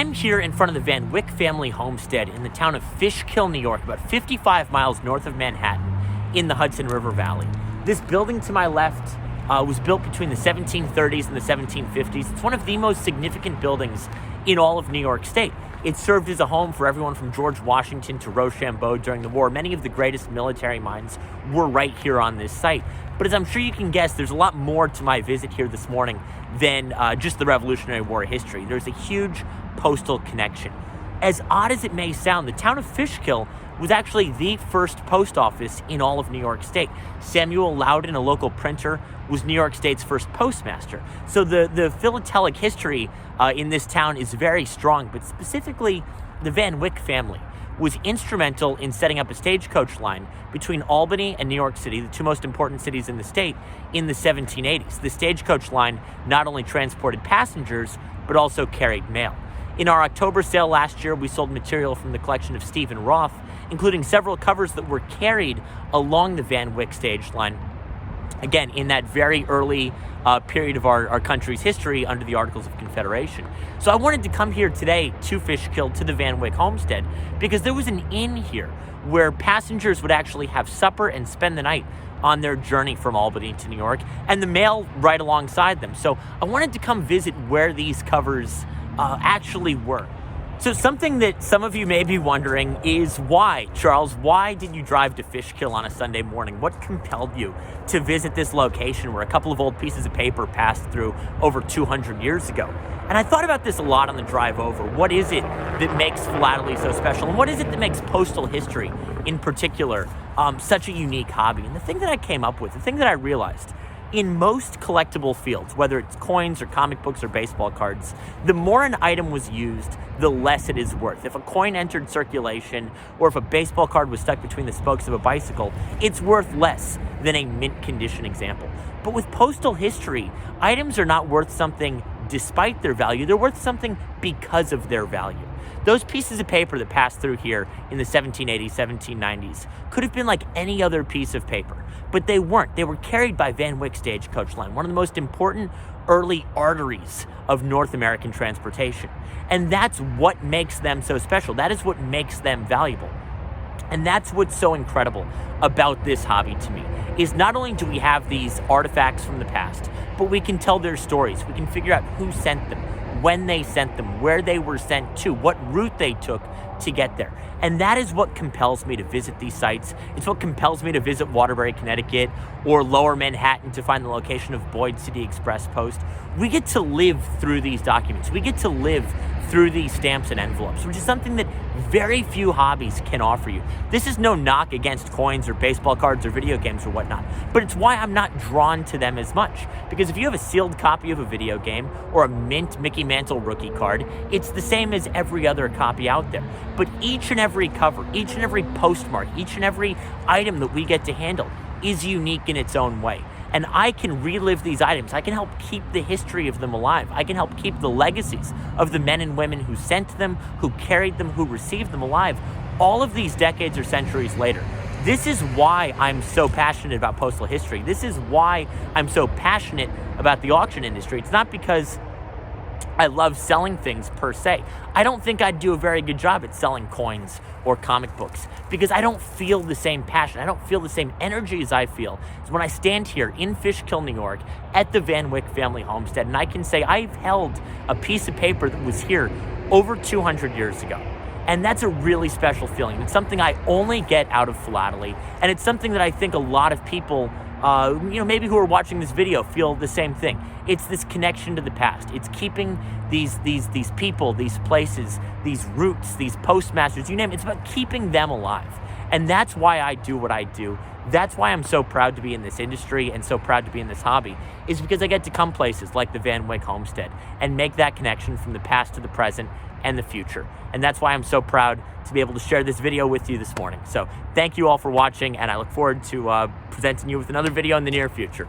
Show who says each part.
Speaker 1: I'm here in front of the Van Wyck family homestead in the town of Fishkill, New York, about 55 miles north of Manhattan in the Hudson River Valley. This building to my left was built between the 1730s and the 1750s. It's one of the most significant buildings in all of New York State. It served as a home for everyone from George Washington to Rochambeau during the war. Many of the greatest military minds were right here on this site. But as I'm sure you can guess, there's a lot more to my visit here this morning than just the Revolutionary War history. There's a huge postal connection. As odd as it may sound, the town of Fishkill was actually the first post office in all of New York State. Samuel Loudon, a local printer, was New York State's first postmaster. So the philatelic history in this town is very strong, but specifically the Van Wyck family was instrumental in setting up a stagecoach line between Albany and New York City, the two most important cities in the state, in the 1780s. The stagecoach line not only transported passengers, but also carried mail. In our October sale last year, we sold material from the collection of Stephen Roth, including several covers that were carried along the Van Wyck stage line, again, in that very early period of our country's history under the Articles of Confederation. So I wanted to come here today to Fishkill, to the Van Wyck homestead, because there was an inn here where passengers would actually have supper and spend the night on their journey from Albany to New York, and the mail right alongside them. So I wanted to come visit where these covers actually were. So something that some of you may be wondering is why, Charles, why did you drive to Fishkill on a Sunday morning? What compelled you to visit this location where a couple of old pieces of paper passed through over 200 years ago? And I thought about this a lot on the drive over. What is it that makes philately so special? And what is it that makes postal history in particular such a unique hobby? And the thing that I came up with, the thing that I realized, in most collectible fields, whether it's coins or comic books or baseball cards, the more an item was used, the less it is worth. If a coin entered circulation or if a baseball card was stuck between the spokes of a bicycle, it's worth less than a mint condition example. But with postal history, items are not worth something despite their value. They're worth something because of their value. Those pieces of paper that passed through here in the 1780s, 1790s could have been like any other piece of paper, but they weren't. They were carried by Van Wyck stagecoach line, one of the most important early arteries of North American transportation. And that's what makes them so special. That is what makes them valuable. And that's what's so incredible about this hobby to me, is not only do we have these artifacts from the past, but we can tell their stories. We can figure out who sent them, when they sent them, where they were sent to, what route they took to get there. And that is what compels me to visit these sites. It's what compels me to visit Waterbury, Connecticut, or Lower Manhattan to find the location of Boyd City Express Post. We get to live through these documents. We get to live through these stamps and envelopes, which is something that very few hobbies can offer you. This is no knock against coins or baseball cards or video games or whatnot, but it's why I'm not drawn to them as much. Because if you have a sealed copy of a video game or a mint Mickey Mantle rookie card, it's the same as every other copy out there. But each and every cover, each and every postmark, each and every item that we get to handle is unique in its own way. And I can relive these items. I can help keep the history of them alive. I can help keep the legacies of the men and women who sent them, who carried them, who received them alive, all of these decades or centuries later. This is why I'm so passionate about postal history. This is why I'm so passionate about the auction industry. It's not because I love selling things per se. I don't think I'd do a very good job at selling coins or comic books because I don't feel the same passion. I don't feel the same energy as I feel when I stand here in Fishkill, New York at the Van Wyck family homestead, and I can say I've held a piece of paper that was here over 200 years ago. And that's a really special feeling. It's something I only get out of philately, and it's something that I think a lot of people maybe who are watching this video feel the same thing. It's this connection to the past. It's keeping these people, these places, these roots, these postmasters, you name it. It's about keeping them alive. And that's why I do what I do. That's why I'm so proud to be in this industry and so proud to be in this hobby, is because I get to come places like the Van Wyck homestead and make that connection from the past to the present and the future. And that's why I'm so proud to be able to share this video with you this morning. So thank you all for watching, and I look forward to presenting you with another video in the near future.